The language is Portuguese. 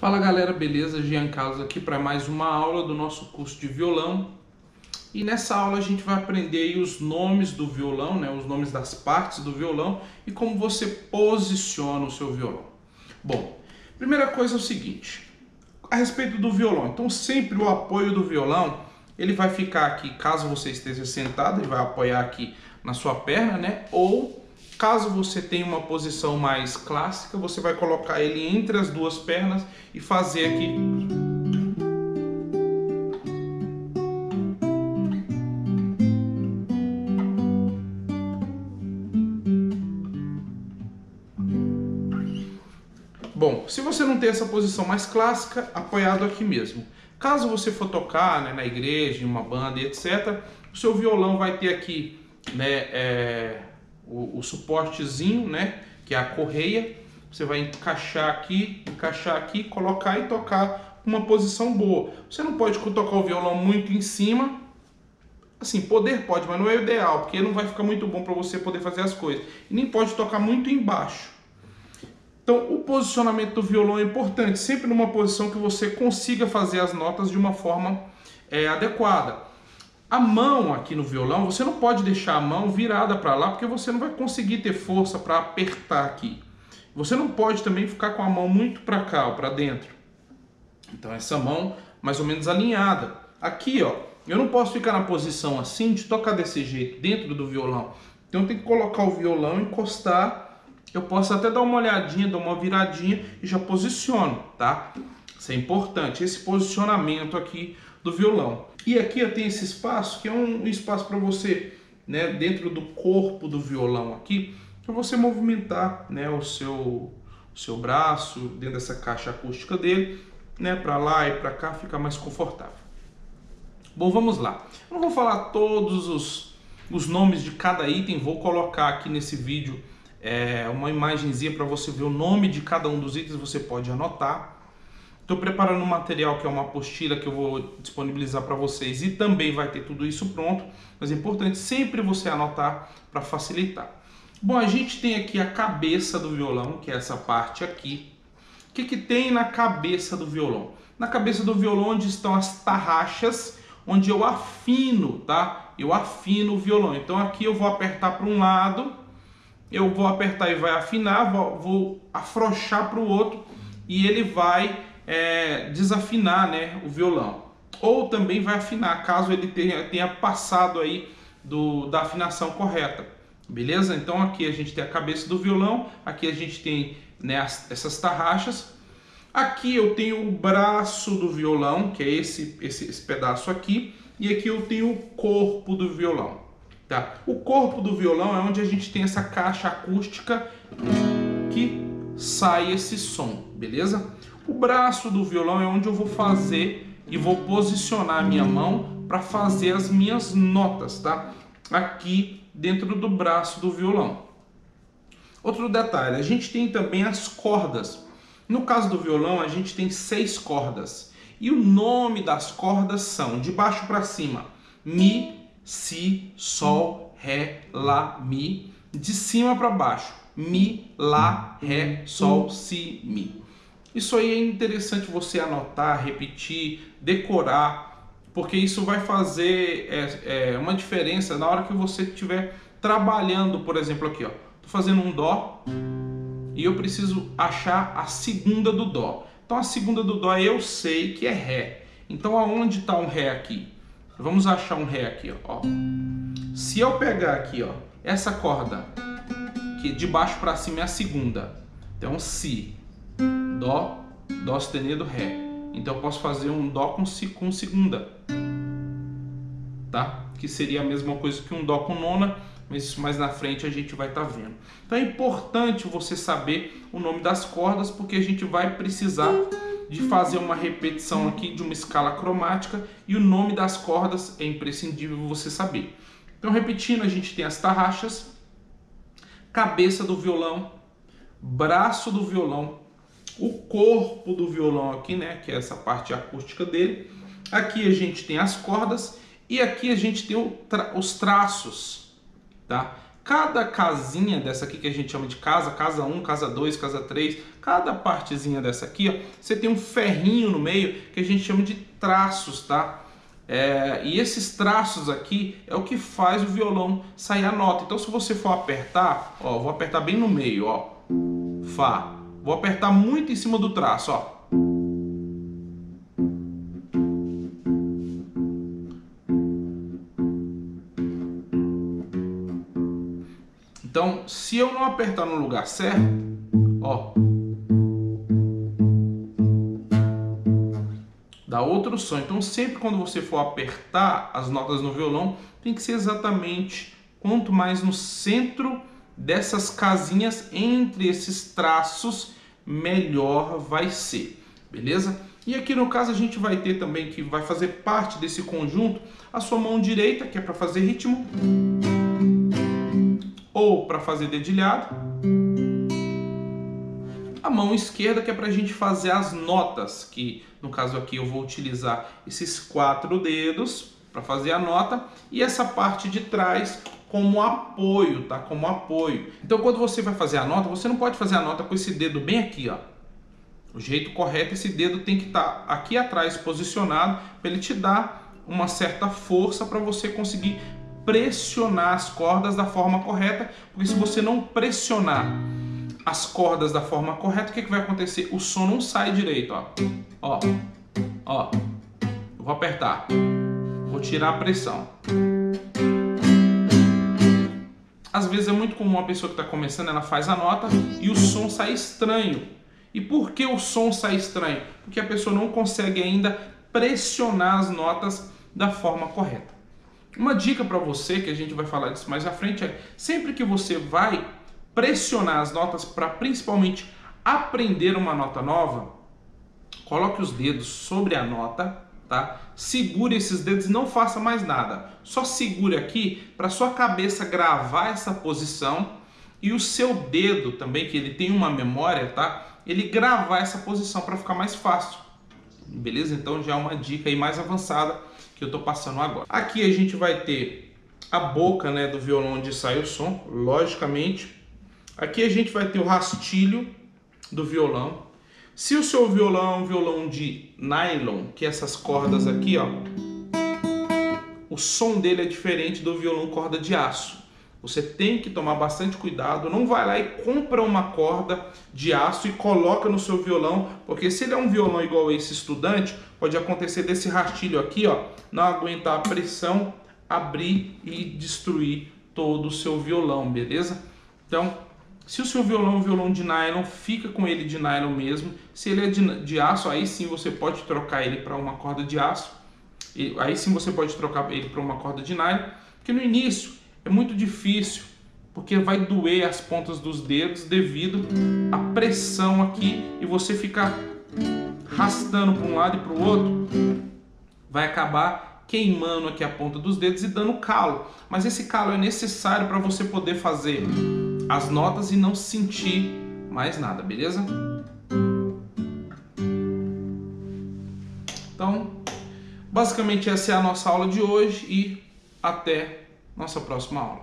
Fala galera, beleza? Jean Carlos aqui para mais uma aula do nosso curso de violão. E nessa aula a gente vai aprender aí os nomes do violão, né? Os nomes das partes do violão e como você posiciona o seu violão. Bom, primeira coisa é o seguinte, a respeito do violão. Então sempre o apoio do violão, ele vai ficar aqui, caso você esteja sentado, ele vai apoiar aqui na sua perna, né? Ou caso você tenha uma posição mais clássica, você vai colocar ele entre as duas pernas e fazer aqui. Bom, se você não tem essa posição mais clássica, apoiado aqui mesmo. Caso você for tocar, né, na igreja, em uma banda e etc., o seu violão vai ter aqui, né, o suportezinho, né, que é a correia. Você vai encaixar aqui, colocar e tocar uma posição boa. Você não pode tocar o violão muito em cima. Assim, poder pode, mas não é o ideal, porque não vai ficar muito bom para você poder fazer as coisas. E nem pode tocar muito embaixo. Então, o posicionamento do violão é importante, sempre numa posição que você consiga fazer as notas de uma forma adequada. A mão aqui no violão, você não pode deixar a mão virada para lá, porque você não vai conseguir ter força para apertar aqui. Você não pode também ficar com a mão muito para cá, ou para dentro. Então, essa mão mais ou menos alinhada. Aqui, ó, eu não posso ficar na posição assim, de tocar desse jeito, dentro do violão. Então, eu tenho que colocar o violão, encostar. Eu posso até dar uma olhadinha, dar uma viradinha e já posiciono, tá? Isso é importante, esse posicionamento aqui do violão. E aqui eu tenho esse espaço, que é um espaço para você, né, dentro do corpo do violão aqui, para você movimentar, né, o seu braço dentro dessa caixa acústica dele, né, para lá e para cá, ficar mais confortável. Bom, vamos lá. Eu não vou falar todos os nomes de cada item, vou colocar aqui nesse vídeo uma imagenzinha para você ver o nome de cada um dos itens, você pode anotar. Estou preparando um material que é uma apostila que eu vou disponibilizar para vocês e também vai ter tudo isso pronto, mas é importante sempre você anotar para facilitar. Bom, a gente tem aqui a cabeça do violão, que é essa parte aqui. O que tem na cabeça do violão? Na cabeça do violão onde estão as tarraxas, onde eu afino, tá? Eu afino o violão. Então aqui eu vou apertar para um lado, eu vou apertar e vai afinar, vou afrouxar para o outro e ele vai desafinar, né, o violão. Ou também vai afinar, caso ele tenha passado aí da afinação correta. Beleza? Então aqui a gente tem a cabeça do violão, aqui a gente tem, né, essas tarraxas. Aqui eu tenho o braço do violão, que é esse pedaço aqui, e aqui eu tenho o corpo do violão. Tá? O corpo do violão é onde a gente tem essa caixa acústica que sai esse som, beleza? O braço do violão é onde eu vou fazer e vou posicionar a minha mão para fazer as minhas notas, tá? Aqui dentro do braço do violão. Outro detalhe, a gente tem também as cordas. No caso do violão, a gente tem 6 cordas. E o nome das cordas são, de baixo para cima, Mi, Si, Sol, Ré, Lá, Mi. De cima para baixo, Mi, Lá, Ré, Sol, Si, Mi. Isso aí é interessante você anotar, repetir, decorar, porque isso vai fazer uma diferença na hora que você estiver trabalhando. Por exemplo, aqui, ó, tô fazendo um Dó e eu preciso achar a segunda do Dó. Então a segunda do Dó eu sei que é Ré. Então aonde está um Ré aqui? Vamos achar um Ré aqui, ó. Se eu pegar aqui, ó, essa corda, que de baixo para cima é a segunda. Então Si, Dó, Dó sustenido, Ré. Então eu posso fazer um Dó com segunda, tá? Que seria a mesma coisa que um Dó com nona, mas isso mais na frente a gente vai estar vendo. Então é importante você saber o nome das cordas, porque a gente vai precisar de fazer uma repetição aqui de uma escala cromática e o nome das cordas é imprescindível você saber. Então, repetindo, a gente tem as tarraxas, cabeça do violão, braço do violão, o corpo do violão aqui, né, que é essa parte acústica dele. Aqui a gente tem as cordas e aqui a gente tem os traços, tá? Cada casinha dessa aqui que a gente chama de casa 1, casa 2, casa 3, cada partezinha dessa aqui, ó, você tem um ferrinho no meio que a gente chama de traços, tá? E esses traços aqui é o que faz o violão sair a nota. Então se você for apertar, ó, vou apertar bem no meio, ó, Fá. Vou apertar muito em cima do traço, ó. Então, se eu não apertar no lugar certo, ó, dá outro som. Então, sempre quando você for apertar as notas no violão, tem que ser exatamente quanto mais no centro dessas casinhas, entre esses traços, melhor vai ser, beleza? E aqui no caso a gente vai ter também, que vai fazer parte desse conjunto, a sua mão direita, que é para fazer ritmo, ou para fazer dedilhado, a mão esquerda, que é para a gente fazer as notas, que no caso aqui eu vou utilizar esses 4 dedos para fazer a nota, e essa parte de trás como apoio, tá? Como apoio. Então quando você vai fazer a nota, você não pode fazer a nota com esse dedo bem aqui, ó. O jeito correto, esse dedo tem que estar aqui atrás posicionado, para ele te dar uma certa força para você conseguir pressionar as cordas da forma correta, porque se você não pressionar as cordas da forma correta, o que vai acontecer? O som não sai direito, ó. Ó, ó. Eu vou apertar. Vou tirar a pressão. Às vezes é muito comum uma pessoa que está começando, ela faz a nota e o som sai estranho. E por que o som sai estranho? Porque a pessoa não consegue ainda pressionar as notas da forma correta. Uma dica para você, que a gente vai falar disso mais à frente, é sempre que você vai pressionar as notas para principalmente aprender uma nota nova, coloque os dedos sobre a nota, tá? Segure esses dedos e não faça mais nada. Só segure aqui para sua cabeça gravar essa posição e o seu dedo também, que ele tem uma memória, tá? Ele gravar essa posição para ficar mais fácil. Beleza? Então já é uma dica aí mais avançada que eu estou passando agora. Aqui a gente vai ter a boca, né, do violão onde sai o som, logicamente. Aqui a gente vai ter o rastilho do violão. Se o seu violão é um violão de nylon, que é essas cordas aqui, ó, o som dele é diferente do violão corda de aço. Você tem que tomar bastante cuidado, não vai lá e compra uma corda de aço e coloca no seu violão, porque se ele é um violão igual esse estudante, pode acontecer desse rastilho aqui, ó, não aguentar a pressão, abrir e destruir todo o seu violão, beleza? Então, se o seu violão é um violão de nylon, fica com ele de nylon mesmo. Se ele é de aço, aí sim você pode trocar ele para uma corda de aço. E aí sim você pode trocar ele para uma corda de nylon, porque no início é muito difícil, porque vai doer as pontas dos dedos devido à pressão aqui, e você ficar arrastando para um lado e para o outro, vai acabar queimando aqui a ponta dos dedos e dando calo. Mas esse calo é necessário para você poder fazer as notas e não sentir mais nada, beleza? Então, basicamente essa é a nossa aula de hoje e até nossa próxima aula.